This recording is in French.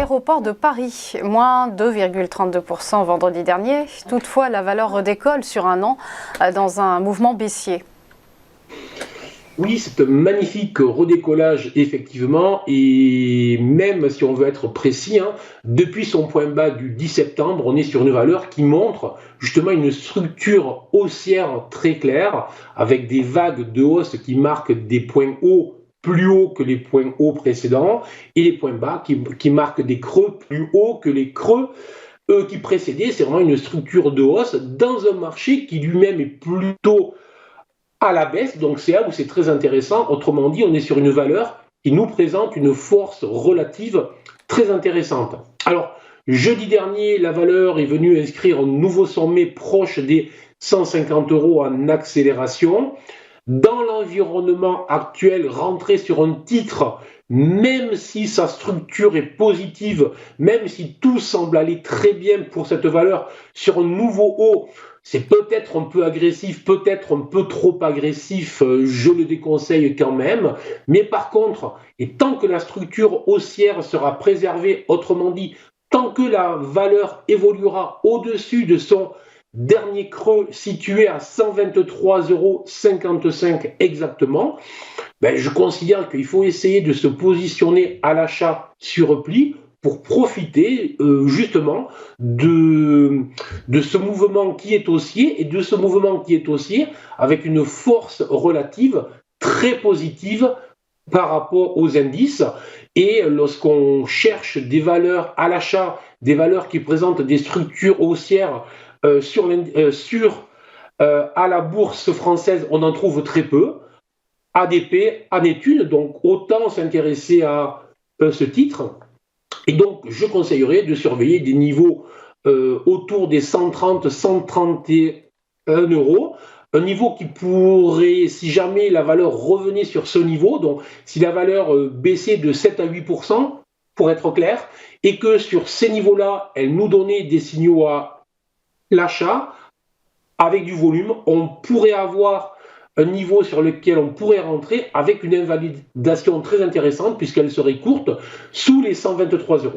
l'aéroport de Paris, moins 2,32% vendredi dernier. Toutefois, la valeur redécolle sur un an dans un mouvement baissier. Oui, c'est un magnifique redécollage, effectivement, et même si on veut être précis, depuis son point bas du 10 septembre, on est sur une valeur qui montre justement une structure haussière très claire, avec des vagues de hausse qui marquent des points hauts plus hauts que les points hauts précédents, et les points bas qui marquent des creux plus hauts que les creux qui précédaient. C'est vraiment une structure de hausse dans un marché qui lui-même est plutôt à la baisse, donc c'est là où c'est très intéressant. Autrement dit, on est sur une valeur qui nous présente une force relative très intéressante. Alors, jeudi dernier, la valeur est venue inscrire un nouveau sommet proche des 150 € en accélération. Dans l'environnement actuel, rentrer sur un titre, même si sa structure est positive, même si tout semble aller très bien pour cette valeur sur un nouveau haut, c'est peut-être un peu agressif, peut-être un peu trop agressif, je le déconseille quand même. Mais par contre, et tant que la structure haussière sera préservée, autrement dit, tant que la valeur évoluera au-dessus de son dernier creux situé à 123,55 € exactement, je considère qu'il faut essayer de se positionner à l'achat sur repli pour profiter justement de ce mouvement qui est haussier, et de ce mouvement qui est haussier avec une force relative très positive par rapport aux indices. Et lorsqu'on cherche des valeurs à l'achat, des valeurs qui présentent des structures haussières à la bourse française, on en trouve très peu. ADP en est une, donc autant s'intéresser à ce titre. Et donc, je conseillerais de surveiller des niveaux autour des 130, 131 €. Un niveau qui pourrait, si jamais la valeur revenait sur ce niveau, donc si la valeur baissait de 7 à 8%, pour être clair, et que sur ces niveaux-là, elle nous donnait des signaux à l'achat, avec du volume, on pourrait avoir un niveau sur lequel on pourrait rentrer avec une invalidation très intéressante puisqu'elle serait courte sous les 123 €.